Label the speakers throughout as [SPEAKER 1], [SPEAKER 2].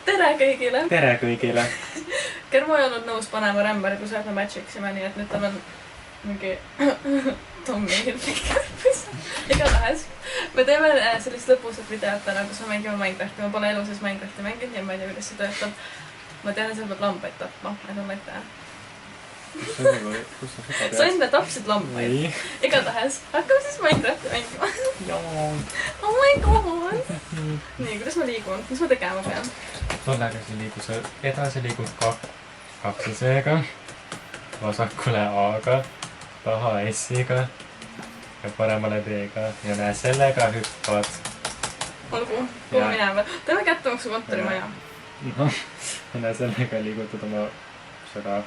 [SPEAKER 1] Tere kõigile!
[SPEAKER 2] Tere kõigile!
[SPEAKER 1] Kermo ei olnud nõus panema rämbari, kui saad me matchiksime, nii et nüüd tal on mingi Tommi hilpikärpis. Igatahes. Me teeme sellist lõpusat videot täna, kus me mängime Minecrafti. Ma pole elu sees Minecrafti mänginud ja ma ei tea, kuidas see töötab. Ma tean, et sa pead lambaid tapma. I don't like that.
[SPEAKER 2] Kus sa seda tead?
[SPEAKER 1] Sa enda tapsid lambaid. Igatahes. Hakkame siis Minecrafti mängima. Oh my god! Nii, kuidas ma liigun? Mis ma tegema pean?
[SPEAKER 2] Tollega sa liigu sa edasi liigud kaksisega, vasakule A-ga, taha S-iga ja paremale D-ga ja näe sellega hüppad. Olgu,
[SPEAKER 1] kuhu minema. Teeme kättemaksu kontorimaja.
[SPEAKER 2] Noh, näe sellega liigutad oma seda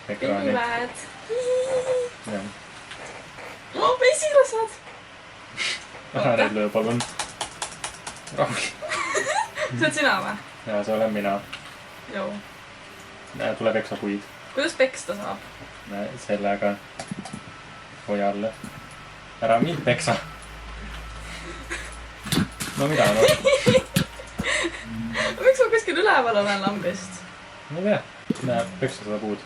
[SPEAKER 2] ekraani.
[SPEAKER 1] Pilved.
[SPEAKER 2] Jah.
[SPEAKER 1] Oh, mesilased!
[SPEAKER 2] Ära neid löö, palun. Rahul.
[SPEAKER 1] See oled sina või?
[SPEAKER 2] Ja see olen mina.
[SPEAKER 1] Jou.
[SPEAKER 2] Näe, tule peksa puid.
[SPEAKER 1] Kuidas peksta saab?
[SPEAKER 2] Näe, sellega hoia alla. Ära mind peksa. No mida, no?
[SPEAKER 1] Miks ma kuskil üleval olen lambist?
[SPEAKER 2] Ma ei tea. Näe, peksa seda puud.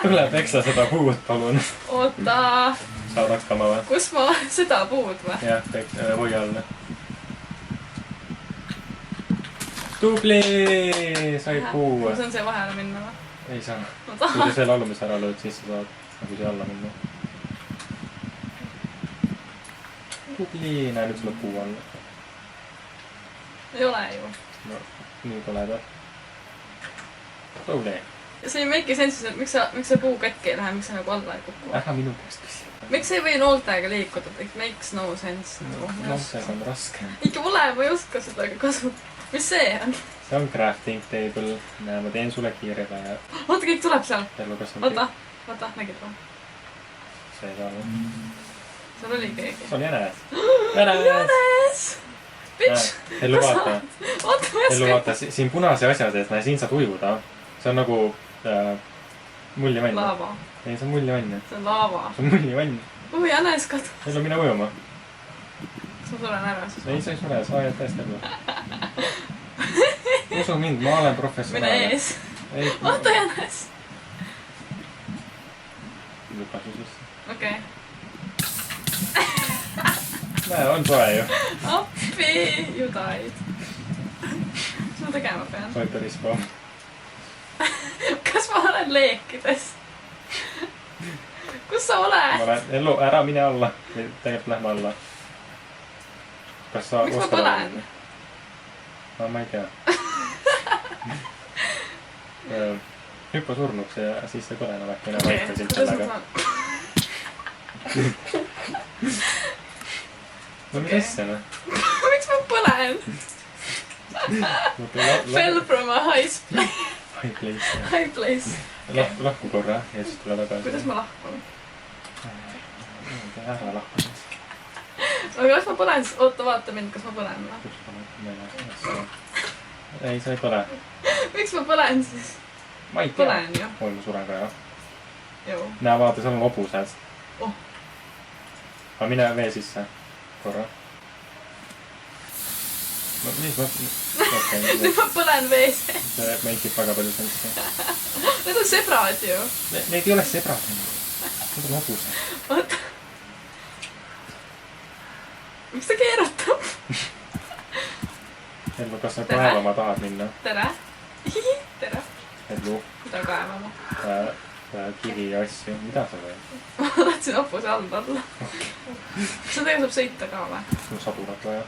[SPEAKER 2] Tule peksa seda puud, palun.
[SPEAKER 1] Oota.
[SPEAKER 2] Saad hakkama või?
[SPEAKER 1] Kus ma seda puud või?
[SPEAKER 2] Jah, hoia alla. Tubli! Sai puu.
[SPEAKER 1] Ma saan see vahele minna või?
[SPEAKER 2] Ei saa.
[SPEAKER 1] Ma
[SPEAKER 2] Kui
[SPEAKER 1] tahan.
[SPEAKER 2] sa selle alumise ära lööd, siis sa saad nagu siia alla minna. Tubli! Näe, nüüd sulle puu alla.
[SPEAKER 1] Ei ole ju.
[SPEAKER 2] No, nii tuled. Tubli!
[SPEAKER 1] See ei make sense, et miks see puu katki ei lähe, miks see nagu alla ei kuku?
[SPEAKER 2] Ära minu käest küsi.
[SPEAKER 1] Miks ei või nooltega liikuda? It makes no sense.
[SPEAKER 2] No, see on raske.
[SPEAKER 1] Ikka pole, ma ei oska seda kasutada. Mis see on?
[SPEAKER 2] See on crafting table. Näe, ma teen sulle kiirega ja...
[SPEAKER 1] Oota, kõik tuleb seal. Oota, nägid või?
[SPEAKER 2] See ei saa olla.
[SPEAKER 1] Seal oli keegi.
[SPEAKER 2] See on jänes. Jänes!
[SPEAKER 1] Jänes! Bitch!
[SPEAKER 2] Ellu vaata.
[SPEAKER 1] Oota, ma
[SPEAKER 2] Ellu vaata, siin punase asja sees, näe, siin saad ujuda. See on nagu mullivann.
[SPEAKER 1] Laava.
[SPEAKER 2] Ei, see on mullivann.
[SPEAKER 1] See on laava.
[SPEAKER 2] See on mullivann.
[SPEAKER 1] Kuhu jänes kadu?
[SPEAKER 2] Ellu mine ujuma.
[SPEAKER 1] Kas ma tulen ära siis?
[SPEAKER 2] Ei, sa ei sure, sa ajad täiesti ellu. Usu mind, ma olen professionaal.
[SPEAKER 1] Mine ees. Oota, jänes.
[SPEAKER 2] Lükka su sisse.
[SPEAKER 1] Okei.
[SPEAKER 2] Näe, on soe ju.
[SPEAKER 1] Appi, you died. Mis ma tegema pean?
[SPEAKER 2] Sai päris paha.
[SPEAKER 1] Kas ma olen leekides? Kus sa oled?
[SPEAKER 2] Ma olen, Ellu, ära mine alla. Tegelikult lähme alla. Kas sa
[SPEAKER 1] miks ma põlen?
[SPEAKER 2] No, ma ei tea. Hüppa surnuks ja siis ei põle enam äkki enam aitasid sellega. No mis asja, noh?
[SPEAKER 1] Miks ma põlen? Fell from a high place.
[SPEAKER 2] Lahku korra ja siis tule tagasi.
[SPEAKER 1] Kuidas ma lahkun?
[SPEAKER 2] Ära lahku.
[SPEAKER 1] Aga kas ma põlen siis? Oota, vaata mind, kas ma põlen või?
[SPEAKER 2] Ei, sa ei põle.
[SPEAKER 1] Miks ma põlen siis?
[SPEAKER 2] Ma ei tea.
[SPEAKER 1] Põlen ju.
[SPEAKER 2] Oi, ma suren ka, jah.
[SPEAKER 1] Jou.
[SPEAKER 2] Näe, vaata, seal on hobused.
[SPEAKER 1] Oh.
[SPEAKER 2] Aga mine vee sisse. Korra. No, mis mõttes?
[SPEAKER 1] Nüüd ma põlen vees.
[SPEAKER 2] See meikib väga palju sensi.
[SPEAKER 1] Need on sebrad ju.
[SPEAKER 2] Need ei ole sebrad. Need on hobused.
[SPEAKER 1] Oota. Miks ta keeratab?
[SPEAKER 2] Ellu, kas sa kaevama tahad minna?
[SPEAKER 1] Tere. Tere.
[SPEAKER 2] Ellu.
[SPEAKER 1] Mida kaevama?
[SPEAKER 2] Kivi ja asju. Mida sa veel?
[SPEAKER 1] Ma tahtsin hopuse all alla. Kas seda saab sõita ka või?
[SPEAKER 2] Sul sadurat vaja.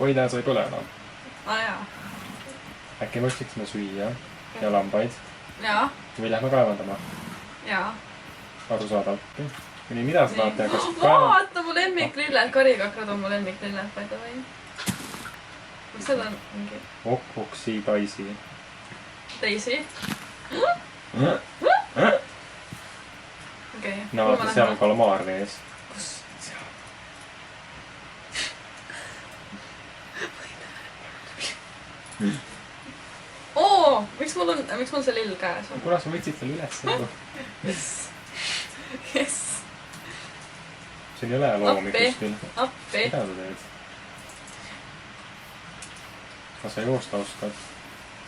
[SPEAKER 2] Hoida, sa ei põle enam.
[SPEAKER 1] Jaa.
[SPEAKER 2] Äkki me otsiksime süüa ja lambaid.
[SPEAKER 1] Jaa.
[SPEAKER 2] Või lähme kaevandama.
[SPEAKER 1] Jaa.
[SPEAKER 2] Arusaadav. Nii, mida sa tahad teha? Kas kaevandama?
[SPEAKER 1] Vaata, mu lemmiklilled. Karikakrad on mu lemmiklilled, by the way. Kas seda on mingi?
[SPEAKER 2] Oksi kaisi.
[SPEAKER 1] Teisi? Okei.
[SPEAKER 2] No, seal on kalamaar vees.
[SPEAKER 1] Kus?
[SPEAKER 2] Seal.
[SPEAKER 1] Oo! Miks mul see lill käes on?
[SPEAKER 2] Kuna sa võtsid selle üles?
[SPEAKER 1] Yes.
[SPEAKER 2] siin ei ole loomi
[SPEAKER 1] Appi.
[SPEAKER 2] kuskil.
[SPEAKER 1] Appi.
[SPEAKER 2] Mida sa teed? Kas sa joosta oskad?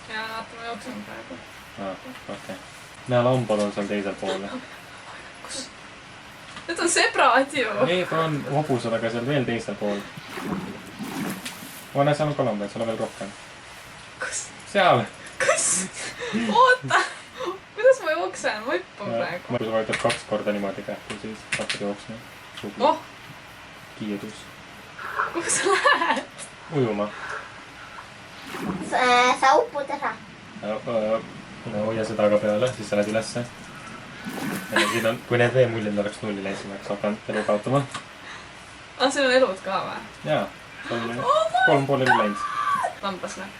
[SPEAKER 1] Jaa, vaata, ma jooksen praegu.
[SPEAKER 2] Okei. Näe, lambad on seal teisel pool.
[SPEAKER 1] Kus? Need on sebrad ju.
[SPEAKER 2] Need on hobused, aga seal veel teisel pool. Näe, seal on ka lambaid, seal on veel rohkem.
[SPEAKER 1] Kus?
[SPEAKER 2] Seal!
[SPEAKER 1] Kus? Oota! Kuidas ma jooksen? Ma hüppan praegu.
[SPEAKER 2] Kui sa vajutad 2 korda niimoodi kähku, siis hakkad jooksma.
[SPEAKER 1] Oh!
[SPEAKER 2] Kiirus.
[SPEAKER 1] Kuhu sa lähed?
[SPEAKER 2] Ujuma.
[SPEAKER 3] Sa uppud ära.
[SPEAKER 2] Hoia seda ka peale, siis sa lähed ülesse. Siin on, kui need veemullid oleks nulli läinud, siis ma oleks hakanud elu kaotama.
[SPEAKER 1] Siin on elud ka või?
[SPEAKER 2] Jaa, see on 3 pool elu läinud.
[SPEAKER 1] Lambasnäpp.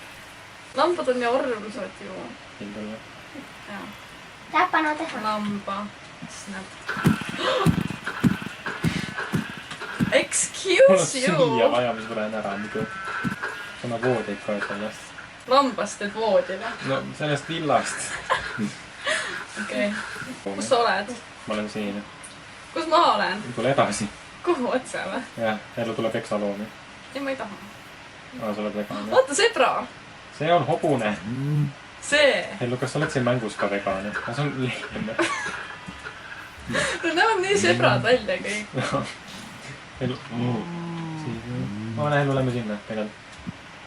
[SPEAKER 1] Lambad on ju orrusad ju.
[SPEAKER 2] Kindel.
[SPEAKER 1] Jaa.
[SPEAKER 3] Täpana teha.
[SPEAKER 1] Lamba. Snap. Excuse you!
[SPEAKER 2] Mul on siia vaja, mis ma lähen ära muidu. Sama voodid ka sellest.
[SPEAKER 1] Lambast teed voodile.
[SPEAKER 2] No sellest villast.
[SPEAKER 1] Okei. Kus sa oled?
[SPEAKER 2] Ma olen siin.
[SPEAKER 1] Kus ma olen?
[SPEAKER 2] Tule edasi.
[SPEAKER 1] Kuhu otsa või?
[SPEAKER 2] Jah, elu tuleb eksaloomi.
[SPEAKER 1] Ei, ma ei taha.
[SPEAKER 2] Sa oled vegan.
[SPEAKER 1] Vaata, sebra!
[SPEAKER 2] See on hobune.
[SPEAKER 1] See!
[SPEAKER 2] Ellu, kas sa oled siin mängus ka vegan? See on lehm.
[SPEAKER 1] Nad näevad nii sebrad välja kõik.
[SPEAKER 2] Elu. Ellu, lähme sinna. Tegelikult.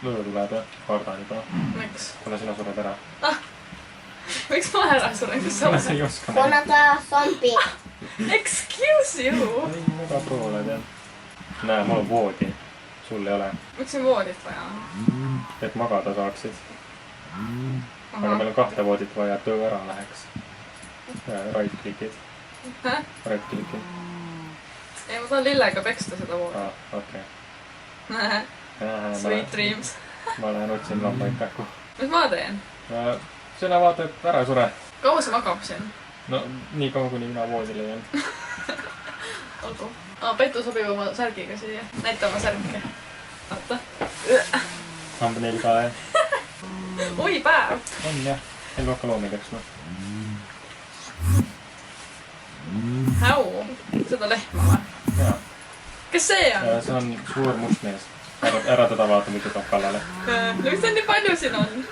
[SPEAKER 2] Lõõr tuleb ja kardan juba.
[SPEAKER 1] Miks?
[SPEAKER 2] Kuna sina sured ära.
[SPEAKER 1] Miks ma ära suren, kus sa
[SPEAKER 2] Kuna
[SPEAKER 1] oled?
[SPEAKER 2] sa ei oska
[SPEAKER 3] Kuna ta zombi.
[SPEAKER 1] Excuse you!
[SPEAKER 2] ei, väga pro oled jah. Näe, mul on voodi. Sul ei ole.
[SPEAKER 1] Miks siin voodit vaja on?
[SPEAKER 2] Et magada saaksid. Aga meil on 2 voodit vaja, et töö ära läheks. Right-klikid. Right-klikid.
[SPEAKER 1] Ei, ma tahan lillega peksta seda voodi.
[SPEAKER 2] Okei.
[SPEAKER 1] Sweet dreams.
[SPEAKER 2] Ma lähen otsin lambaid kähku.
[SPEAKER 1] Mis ma teen?
[SPEAKER 2] Sina vaata, et ära sure.
[SPEAKER 1] Kaua see magab siin?
[SPEAKER 2] No nii kaua, kuni mina voodile jään.
[SPEAKER 1] Olgu. Petu sobib oma särgiga siia. Näita oma särgi. Vaata.
[SPEAKER 2] Hambneel ka jah.
[SPEAKER 1] Oi, päev!
[SPEAKER 2] On jah. Elu hakka loomi peksma.
[SPEAKER 1] Häu! Seda lehma või?
[SPEAKER 2] Jaa.
[SPEAKER 1] Kes see on?
[SPEAKER 2] See on suur must mees. Ära teda vaata, muidu toob kallale.
[SPEAKER 1] Miks ta nii palju siin on?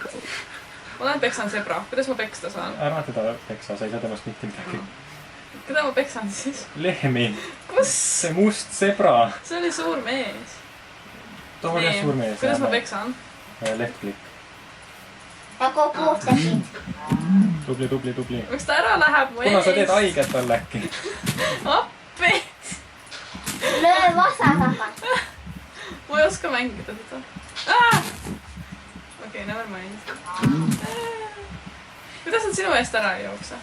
[SPEAKER 1] Ma lähen peksan sebra. Kuidas ma peksta saan?
[SPEAKER 2] Ära teda peksa, sa ei saa temast mitte midagi.
[SPEAKER 1] Keda ma peksan siis?
[SPEAKER 2] Lehmi.
[SPEAKER 1] Kus?
[SPEAKER 2] See must sebra.
[SPEAKER 1] See oli suur mees.
[SPEAKER 2] Too on jah suur mees.
[SPEAKER 1] Kuidas ma peksan?
[SPEAKER 2] Lehtklikk.
[SPEAKER 3] Nagu puhtasid.
[SPEAKER 2] Tubli.
[SPEAKER 1] Miks ta ära läheb mu ees?
[SPEAKER 2] Kuna sa teed haiget talle äkki?
[SPEAKER 1] Appi!
[SPEAKER 3] Löö vasakapalt.
[SPEAKER 1] Ma ei oska mängida seda. Okei, never mind. Kuidas nad sinu eest ära ei jookse?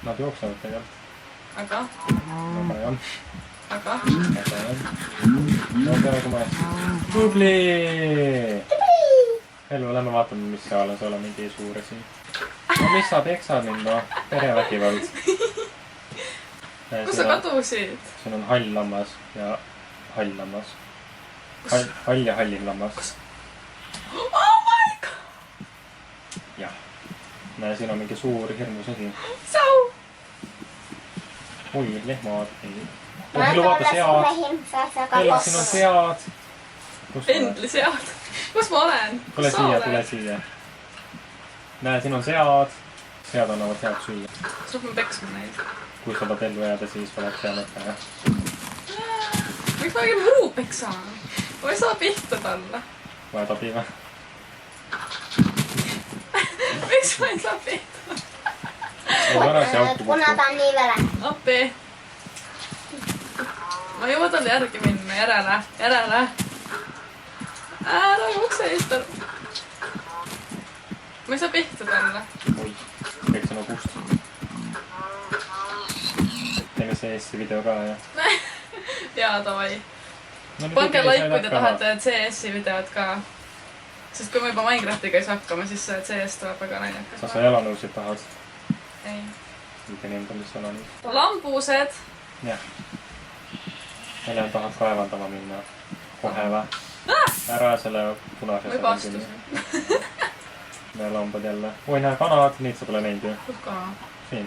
[SPEAKER 2] Nad jooksevad tegelikult.
[SPEAKER 1] Aga?
[SPEAKER 2] Aga jah. No peaaegu ma eest. Tubli! Elu, lähme vaatame, mis seal on. Seal on mingi suur asi. No mis sa peksad mind, no? Perevägivald.
[SPEAKER 1] Kus sa kadusid?
[SPEAKER 2] Siin on hall lammas ja hall lammas. Hall ja hallim lammas.
[SPEAKER 1] Oh my god!
[SPEAKER 2] Jah. Näe, siin on mingi suur hirmus asi.
[SPEAKER 1] Sau!
[SPEAKER 2] Oi, lehmad. Elu, vaata sead. Elu, siin on sead.
[SPEAKER 1] Endli sead. Kus ma olen?
[SPEAKER 2] Tule siia. Näe, siin on sead. Sead annavad head süüa.
[SPEAKER 1] Kas ma pean peksma neid?
[SPEAKER 2] Kui sa tahad ellu jääda, siis oleks hea mõte, jah.
[SPEAKER 1] Miks ma mingi muru peksan? Ma ei saa pihta talle.
[SPEAKER 2] Vajad abi või?
[SPEAKER 1] Miks ma ei saa pihta?
[SPEAKER 3] Kuna ta on nii vele.
[SPEAKER 1] Appi! Ma ei jõua talle järgi minna. Järele. Ära ukse eest ära. Ma ei saa pihta talle.
[SPEAKER 2] Oi, kõik sõna kust. Teeme CS-i video ka, jah.
[SPEAKER 1] Jaa, davai. Pange like, kui te tahate CS-i videot ka. Sest kui me juba Minecraftiga ei saa hakkama, siis CS tuleb väga naljakas.
[SPEAKER 2] Kas sa jalanõusid tahad?
[SPEAKER 1] Ei.
[SPEAKER 2] Mitte nii enda, mis jalanõus.
[SPEAKER 1] Lambused.
[SPEAKER 2] Jah. Helen tahab kaevandama minna. Kohe või? Ära selle punase.
[SPEAKER 1] Ma juba astusin.
[SPEAKER 2] Näe lambad jälle. Oi, näe kanad. Neid sa pole näinud ju.
[SPEAKER 1] Kus kana?
[SPEAKER 2] Siin.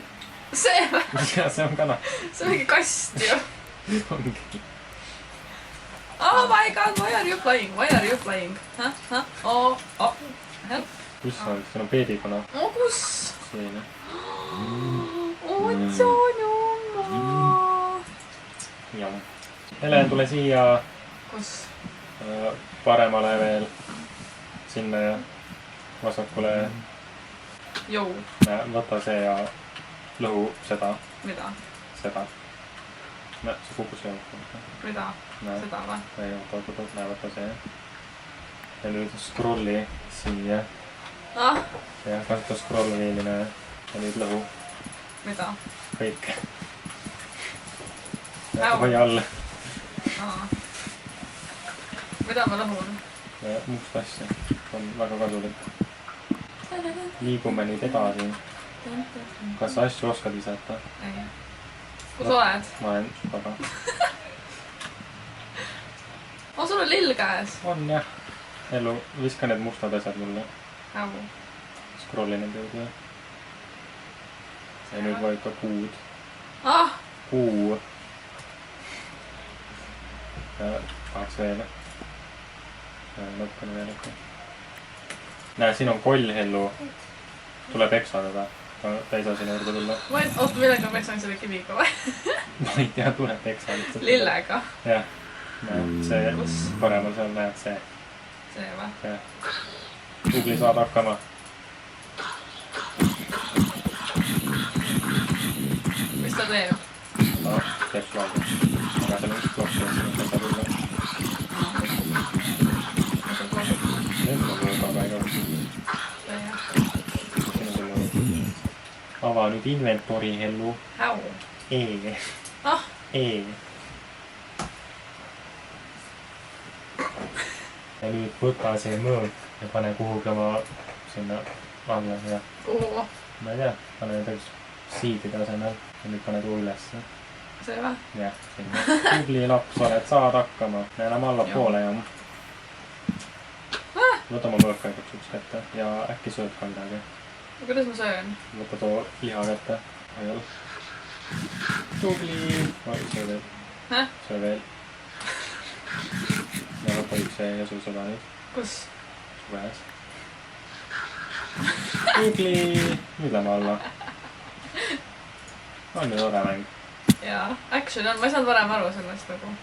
[SPEAKER 1] See või?
[SPEAKER 2] Ja see on kana.
[SPEAKER 1] See on mingi kast ju.
[SPEAKER 2] ongi.
[SPEAKER 1] Oh my god, why are you flying? Why are you flying? Huh? Oh, help.
[SPEAKER 2] Kus sa oled? Sul on peedikuna.
[SPEAKER 1] Kus?
[SPEAKER 2] Siin.
[SPEAKER 1] Otsa
[SPEAKER 2] Jam. Helen, tule siia.
[SPEAKER 1] Kus?
[SPEAKER 2] Paremale veel. Sinna ja vasakule.
[SPEAKER 1] Jou.
[SPEAKER 2] Võta see ja lõhu seda.
[SPEAKER 1] Mida?
[SPEAKER 2] Seda. See kukkus lõhu.
[SPEAKER 1] Mida? Seda või?
[SPEAKER 2] Ei, võta see. Ja nüüd scrolli siia. Ja kasuta scroll viiline. Ja nüüd lõhu.
[SPEAKER 1] Mida?
[SPEAKER 2] Kõik. Hoia all.
[SPEAKER 1] Mida ma lõhun?
[SPEAKER 2] Must asja. On väga kasulik. Liigume nüüd edasi. Kas sa asju oskad visata?
[SPEAKER 1] Ei. Kus oled?
[SPEAKER 2] Ma olen su taga.
[SPEAKER 1] Sul on lill käes.
[SPEAKER 2] On jah. Ellu, viska need mustad asjad mulle.
[SPEAKER 1] Hävu.
[SPEAKER 2] Scrolli nende juurde. Ja nüüd vajuta kuud. Kuu. Tahaks veel. Lõpkanu veel ikka. Näe, siin on koll, Hellu. Tule peksa teda. Ta ei saa sinna juurde tulla.
[SPEAKER 1] Oot, millega ma peksan selle kiviga või?
[SPEAKER 2] Ma ei tea, tule peksa lihtsalt.
[SPEAKER 1] Lillega?
[SPEAKER 2] Jah. See paremal seal näed see.
[SPEAKER 1] See või?
[SPEAKER 2] Jah. Tubli saad hakkama.
[SPEAKER 1] Mis ta teeb?
[SPEAKER 2] Teeb plaagi. Aga seal on üks plokk ja siin on seda tulla. Nüüd on võõga väga. Ava nüüd inventori, Hellu.
[SPEAKER 1] Häu.
[SPEAKER 2] E. Ja nüüd võta see mõõk ja pane kuhugi oma sinna alla ja...
[SPEAKER 1] Kuhu?
[SPEAKER 2] Ma ei tea, pane näiteks siidide asemel ja nüüd pane tuu ülesse.
[SPEAKER 1] See või?
[SPEAKER 2] Jah, sinna. Tubli laps oled, saad hakkama. Me enam alla poole ja... Võta oma mõõka üks kätte ja äkki sööd ka midagi.
[SPEAKER 1] Kuidas ma söön?
[SPEAKER 2] Võta too liha kätte. Ajal. Tubli! Söö veel. Söö veel. Ja võta üks ja sul seda nüüd.
[SPEAKER 1] Kus?
[SPEAKER 2] Su käes. Tubli! Nüüd lähme alla. On ju tore mäng.
[SPEAKER 1] Jaa, action on. Ma ei saanud varem aru sellest nagu.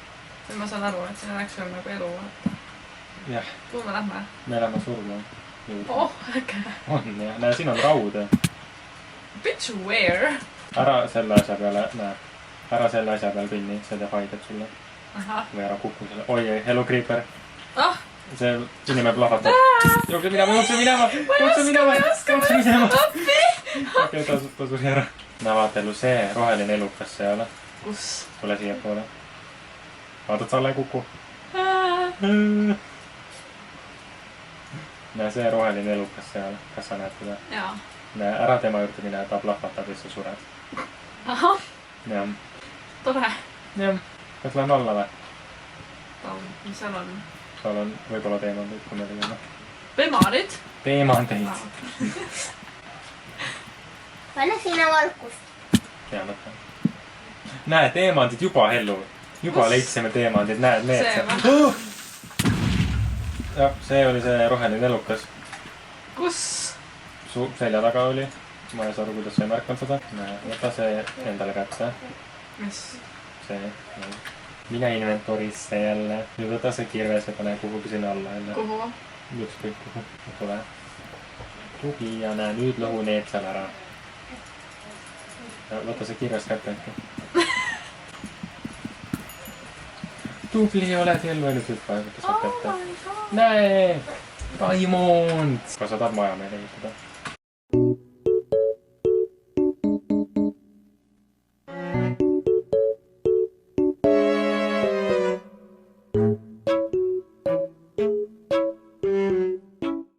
[SPEAKER 1] Nüüd ma saan aru, et siin on action nagu elu.
[SPEAKER 2] Jah.
[SPEAKER 1] Kuhu me lähme?
[SPEAKER 2] Me lähme surma.
[SPEAKER 1] Äge.
[SPEAKER 2] On jah. Näe, siin on raud.
[SPEAKER 1] Bitch, where?
[SPEAKER 2] Ära selle asja peale, näe. Ära selle asja peal kõnni, see teeb haiget sulle. Või ära kuku selle. Oi, Hello Creeper. See inimene plahvatab. Jookse minema. Okei, ta suri ära. Näe, vaata Hellu, see roheline elukas seal.
[SPEAKER 1] Kus?
[SPEAKER 2] Tule siia poole. Vaatad, sa alla ei kuku. Näe, see roheline elukas seal. Kas sa näed teda?
[SPEAKER 1] Jaa.
[SPEAKER 2] Näe, ära tema juurde mine, ta plahvatab ja sa sured. Jah.
[SPEAKER 1] Tore.
[SPEAKER 2] Jah. Kas lähen alla või?
[SPEAKER 1] Mis seal on?
[SPEAKER 2] Seal on võib-olla teemandid, kui me tegime.
[SPEAKER 1] Pemarid?
[SPEAKER 2] Teemandeid.
[SPEAKER 3] Pane sinna valkust.
[SPEAKER 2] Hea mõte. Näe, teemandid juba, Hellu. Juba leidsime teemandid, näed, need
[SPEAKER 1] see.
[SPEAKER 2] Jah, see oli see roheline elukas.
[SPEAKER 1] Kus?
[SPEAKER 2] Su selja taga oli. Ma ei saa aru, kuidas sa ei märkanud seda. Võta see endale kätte.
[SPEAKER 1] Mis?
[SPEAKER 2] See. Mine inventorisse jälle. Nüüd võta see kirves ja pane kuhugi sinna alla jälle.
[SPEAKER 1] Kuhu?
[SPEAKER 2] Ükskõik kuhu. Tule. Tugi ja näe, nüüd lõhu need seal ära. Võta see kirves kätte äkki. Tubli oled Hellu, nüüd võtta sealt kätte. Näe! Diamond! Kas sa tahad maja meile ehitada?